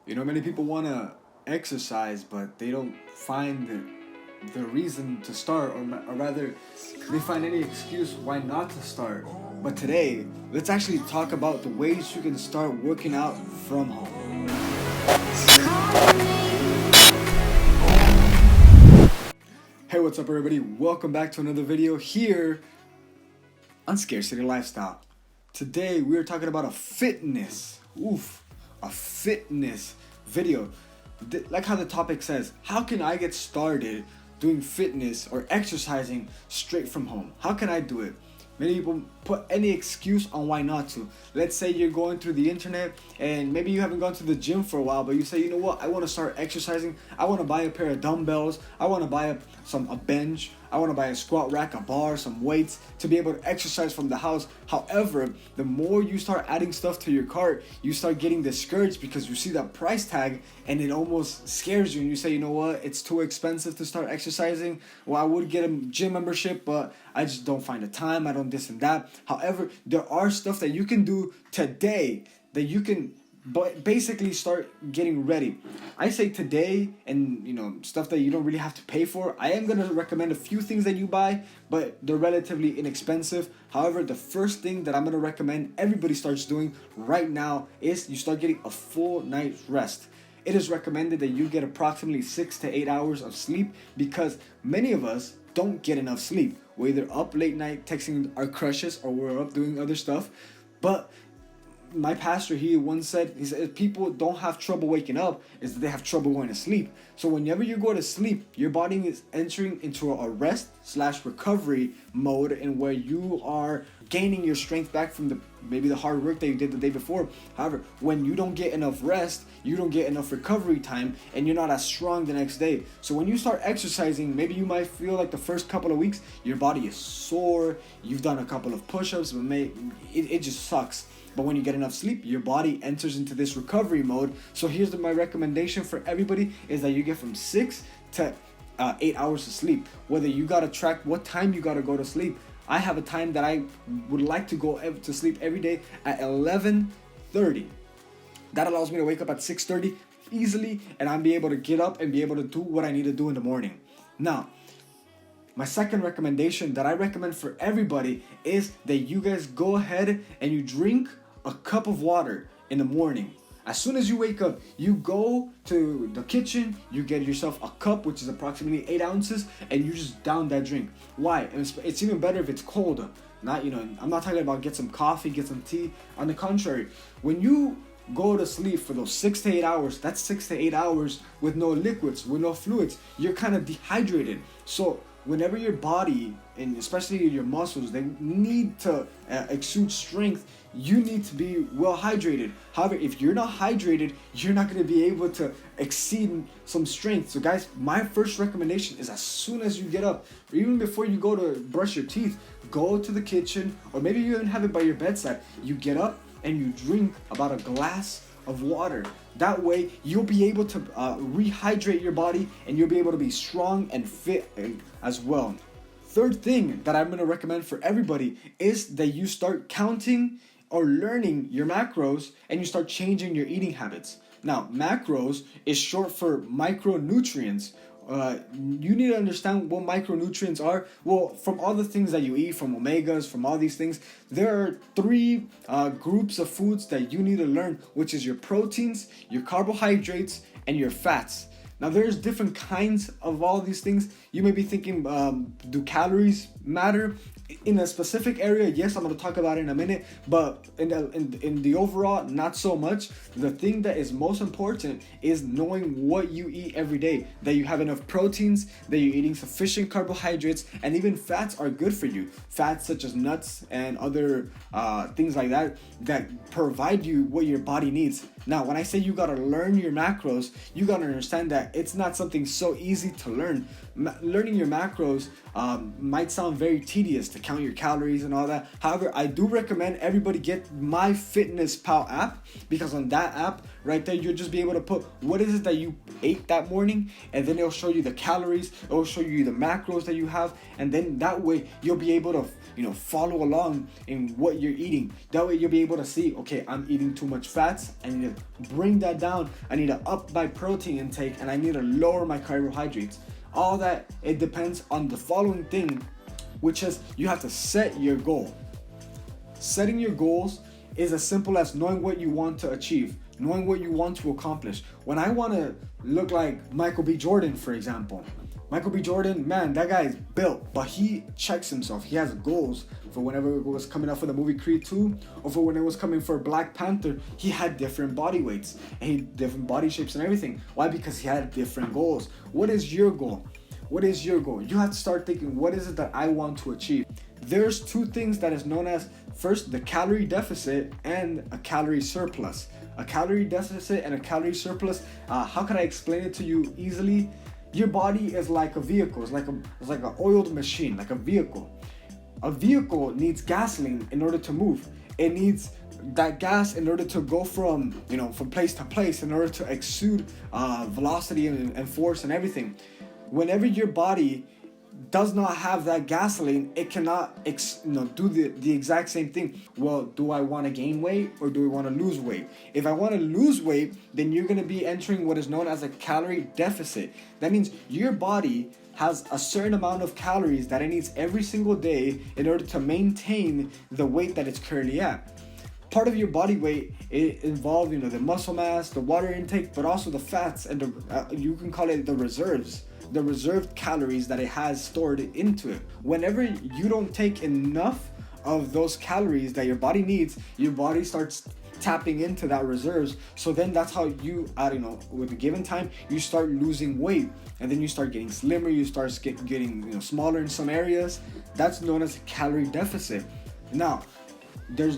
Many people want to exercise, but they don't find the reason to start, or rather, they find any excuse why not to start. But today, let's actually talk about the ways you can start working out from home. Hey, what's up, everybody? Welcome back to another video here on Scarcity Lifestyle. Today, we are talking about a fitness video. Like how the topic says, how can I get started doing fitness or exercising straight from home? How can I do it? Many people put any excuse on why not to. Let's say you're going through the internet and maybe you haven't gone to the gym for a while, but you say, you know what, I want to start exercising. I want to buy a pair of dumbbells. I want to buy a bench. I want to buy a squat rack, a bar, some weights to be able to exercise from the house. However, the more you start adding stuff to your cart, you start getting discouraged because you see that price tag and it almost scares you. And you say, you know what, it's too expensive to start exercising. Well, I would get a gym membership, but I just don't find the time. I don't this and that. However, there are stuff that you can do today that you can basically start getting ready. I say today, and stuff that you don't really have to pay for. I am gonna recommend a few things that you buy, but they're relatively inexpensive. However, the first thing that I'm gonna recommend everybody starts doing right now is you start getting a full night's rest. It is recommended that you get approximately 6 to 8 hours of sleep because many of us don't get enough sleep. We're either up late night texting our crushes or we're up doing other stuff. But my pastor, he once said, he said, if people don't have trouble waking up, is that they have trouble going to sleep. So whenever you go to sleep, your body is entering into a rest/recovery mode, in where you are gaining your strength back from maybe the hard work that you did the day before. However, when you don't get enough rest, you don't get enough recovery time, and you're not as strong the next day. So when you start exercising, maybe you might feel like the first couple of weeks, your body is sore, you've done a couple of push-ups, but it just sucks. But when you get enough sleep, your body enters into this recovery mode. So here's my recommendation for everybody is that you get from 6 to 8 hours of sleep. Whether you got to track what time you got to go to sleep. I have a time that I would like to go to sleep every day at 11:30. That allows me to wake up at 6:30 easily, and I'll be able to get up and be able to do what I need to do in the morning. Now, my second recommendation that I recommend for everybody is that you guys go ahead and you drink a cup of water in the morning. As soon as you wake up, you go to the kitchen, you get yourself a cup, which is approximately 8 ounces, and you just down that drink. Why? And it's even better if it's cold. I'm not talking about get some coffee, get some tea. On the contrary, when you go to sleep for those 6 to 8 hours, that's 6 to 8 hours with no liquids, with no fluids. You're kind of dehydrated. So whenever your body, and especially your muscles, they need to exude strength, you need to be well hydrated. However, if you're not hydrated, you're not going to be able to exceed some strength. So guys, my first recommendation is as soon as you get up, or even before you go to brush your teeth, go to the kitchen, or maybe you even have it by your bedside. You get up and you drink about a glass of water. That way you'll be able to rehydrate your body, and you'll be able to be strong and fit as well. Third thing that I'm going to recommend for everybody is that you start counting or learning your macros, and you start changing your eating habits. Now, macros is short for micronutrients. You need to understand what micronutrients are. Well, from all the things that you eat, from omegas, from all these things, there are 3 groups of foods that you need to learn, which is your proteins, your carbohydrates, and your fats. Now, there's different kinds of all these things. You may be thinking, do calories matter? In a specific area, yes, I'm going to talk about it in a minute, but in the overall, not so much. The thing that is most important is knowing what you eat every day, that you have enough proteins, that you're eating sufficient carbohydrates, and even fats are good for you. Fats such as nuts and other things like that provide you what your body needs. Now, when I say you got to learn your macros, you got to understand that it's not something so easy to learn. learning your macros might sound very tedious to count your calories and all that. However, I do recommend everybody get MyFitnessPal app, because on that app right there, you'll just be able to put what is it that you ate that morning, and then it'll show you the calories, it'll show you the macros that you have, and then that way you'll be able to follow along in what you're eating. That way you'll be able to see, okay, I'm eating too much fats, I need to bring that down, I need to up my protein intake, and I need to lower my carbohydrates. All that, it depends on the following thing, which is you have to set your goal. Setting your goals is as simple as knowing what you want to achieve, knowing what you want to accomplish. When I want to look like Michael B. Jordan, for example, Michael B. Jordan, man, that guy is built, but he checks himself. He has goals for whenever it was coming out for the movie Creed 2, or for when it was coming for Black Panther. He had different body weights, and he different body shapes and everything. Why? Because he had different goals. What is your goal? What is your goal? You have to start thinking, what is it that I want to achieve? There's two things that is known as, first, the calorie deficit and a calorie surplus. A calorie deficit and a calorie surplus, how can I explain it to you easily? Your body is like a vehicle. It's like an oiled machine, like a vehicle. A vehicle needs gasoline in order to move. It needs that gas in order to go from place to place, in order to exude velocity and force and everything. Whenever your body does not have that gasoline, it cannot do the exact same thing. Well, do I want to gain weight or do I want to lose weight? If I want to lose weight, then you're going to be entering what is known as a calorie deficit. That means your body has a certain amount of calories that it needs every single day in order to maintain the weight that it's currently at. Part of your body weight, it involves the muscle mass, the water intake, but also the fats, and you can call it the reserves. The reserved calories that it has stored into it. Whenever you don't take enough of those calories that your body needs, your body starts tapping into that reserves. So then that's how you, with a given time, you start losing weight, and then you start getting slimmer, you start getting smaller in some areas. That's known as a calorie deficit. Now, there's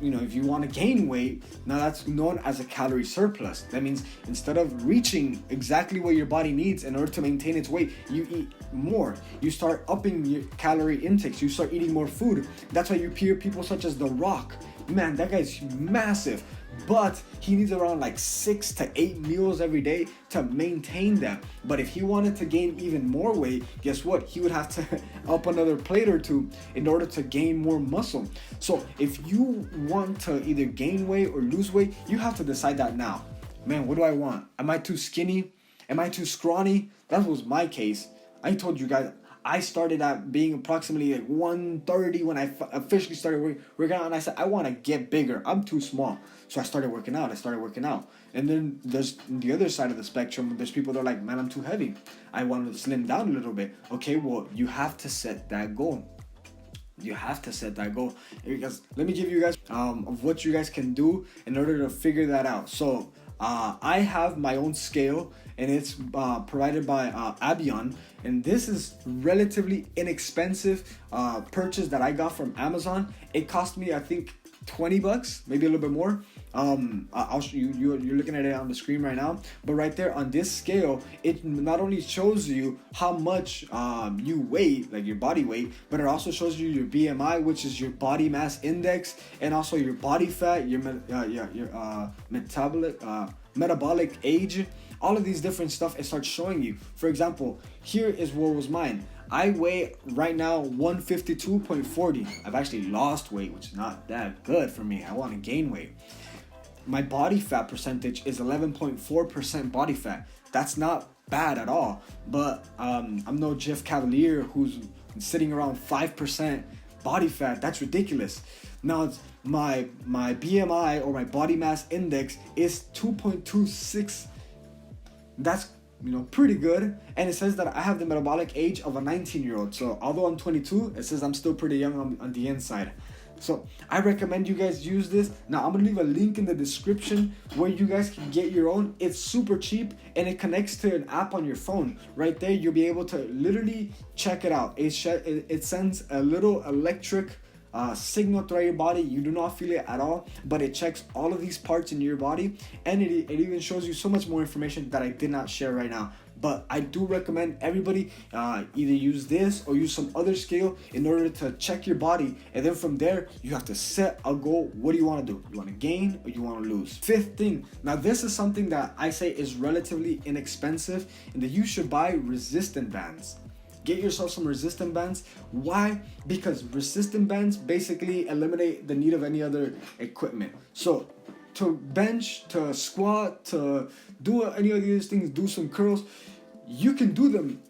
if you want to gain weight, now that's known as a calorie surplus. That means instead of reaching exactly what your body needs in order to maintain its weight, you eat more. You start upping your calorie intakes. You start eating more food. That's why you hear people such as The Rock. Man, that guy's massive, but he needs around like 6 to 8 meals every day to maintain that. But if he wanted to gain even more weight, guess what? He would have to up another plate or two in order to gain more muscle. So if you want to either gain weight or lose weight, you have to decide that now. Man, what do I want? Am I too skinny? Am I too scrawny? That was my case. I told you guys, I started at being approximately like 130 when I officially started working out, and I said, I want to get bigger. I'm too small. So I started working out. And then there's the other side of the spectrum. There's people that are like, man, I'm too heavy. I want to slim down a little bit. Okay, well, you have to set that goal. Because let me give you guys of what you guys can do in order to figure that out. So I have my own scale, and it's provided by Abion, and this is relatively inexpensive purchase that I got from Amazon. It cost me, I think, $20, maybe a little bit more. I'll show you, you're looking at it on the screen right now, but right there on this scale, it not only shows you how much you weigh, like your body weight, but it also shows you your BMI, which is your body mass index, and also your body fat, your metabolic age. All of these different stuff, it starts showing you. For example, here is what was mine. I weigh right now 152.40. I've actually lost weight, which is not that good for me. I want to gain weight. My body fat percentage is 11.4% body fat. That's not bad at all. But I'm no Jeff Cavalier who's sitting around 5% body fat. That's ridiculous. Now my BMI or my body mass index is 2.26. That's pretty good, and it says that I have the metabolic age of a 19-year-old. So although I'm 22, it says I'm still pretty young on the inside. So I recommend you guys use this. Now I'm gonna leave a link in the description where you guys can get your own. It's super cheap, and it connects to an app on your phone. Right there, you'll be able to literally check it out. It sends a little electric signal throughout your body. You do not feel it at all, but it checks all of these parts in your body, and it even shows you so much more information that I did not share right now. But I do recommend everybody either use this or use some other scale in order to check your body, and then from there you have to set a goal. What do you want to do? You want to gain or you want to lose? Fifth thing, now this is something that I say is relatively inexpensive, and that you should buy resistant bands. Get yourself some resistant bands. Why? Because resistant bands basically eliminate the need of any other equipment. So to bench, to squat, to do any of these things, do some curls, you can do them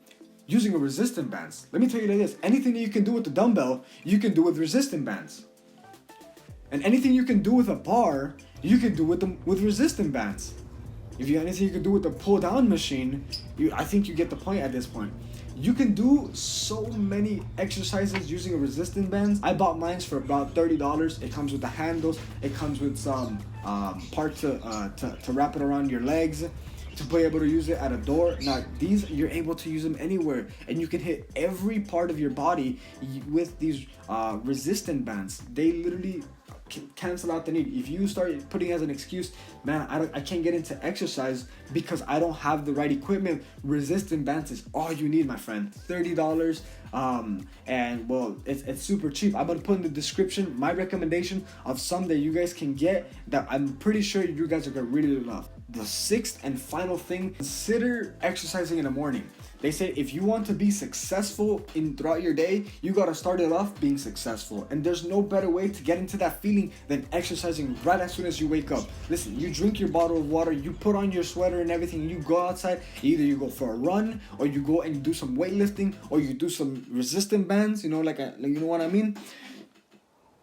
using a resistant bands. Let me tell you like this, anything that you can do with the dumbbell, you can do with resistant bands. And anything you can do with a bar, you can do with resistant bands. If you anything you can do with the pull down machine, I think you get the point at this point. You can do so many exercises using a resistant bands. I bought mine for about $30. It comes with the handles. It comes with some part to wrap it around your legs to be able to use it at a door. Now these, you're able to use them anywhere, and you can hit every part of your body with these resistant bands. They literally cancel out the need. If you start putting as an excuse, man, I can't get into exercise because I don't have the right equipment, resistant bands is all you need, my friend. $30, and well, it's super cheap. I'm gonna put in the description my recommendation of some that you guys can get that I'm pretty sure you guys are gonna really love. The sixth and final thing, consider exercising in the morning. They say if you want to be successful throughout your day, you gotta start it off being successful. And there's no better way to get into that feeling than exercising right as soon as you wake up. Listen, you drink your bottle of water, you put on your sweater and everything, you go outside. Either you go for a run, or you go and do some weightlifting, or you do some resistant bands. You know, you know what I mean?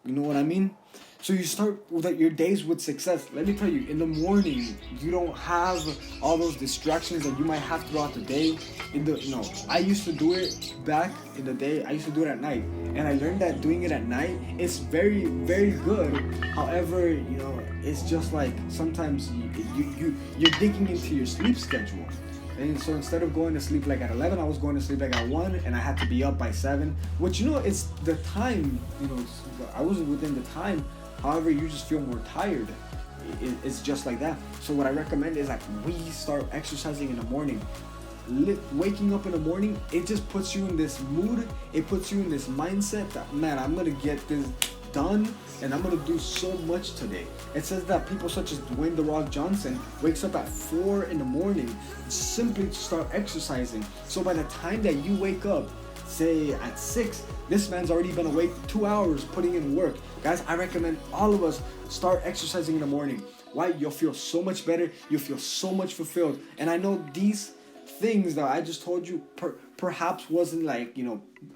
You know what I mean? So you start with your days with success. Let me tell you, in the morning, you don't have all those distractions that you might have throughout the day. I used to do it back in the day. I used to do it at night, and I learned that doing it at night is very, very good. However, it's just like sometimes you're digging into your sleep schedule. And so instead of going to sleep like at 11, I was going to sleep like at 1, and I had to be up by 7. Which, it's the time, I wasn't within the time. However, you just feel more tired. It's just like that. So what I recommend is we start exercising in the morning. Waking up in the morning, it just puts you in this mood. It puts you in this mindset that, man, I'm going to get this done, and I'm going to do so much today. It says that people such as Dwayne "The Rock" Johnson wakes up at 4 in the morning simply to start exercising. So by the time that you wake up, say at 6, this man's already been awake 2 hours putting in work. Guys, I recommend all of us start exercising in the morning. Why? You'll feel so much better. You'll feel so much fulfilled. And I know these things that I just told you perhaps wasn't like,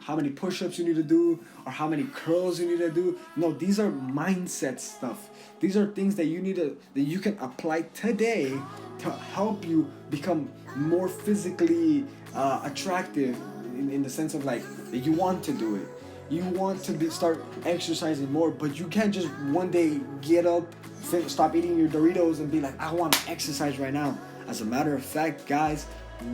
how many push-ups you need to do or how many curls you need to do. No, these are mindset stuff. These are things that you can apply today to help you become more physically attractive, in the sense of that you want to do it. You want to start exercising more, but you can't just one day get up, stop eating your Doritos and be like, I want to exercise right now. As a matter of fact, guys,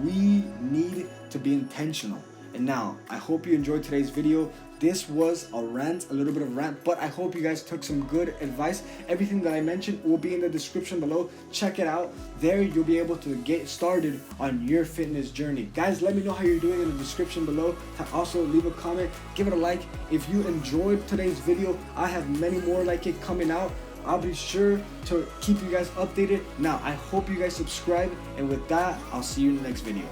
we need to be intentional. And now, I hope you enjoyed today's video. This was a little bit of rant, but I hope you guys took some good advice. Everything that I mentioned will be in the description below. Check it out. There, you'll be able to get started on your fitness journey. Guys, let me know how you're doing in the description below. Also, leave a comment, give it a like. If you enjoyed today's video, I have many more like it coming out. I'll be sure to keep you guys updated. Now, I hope you guys subscribe, and with that, I'll see you in the next video.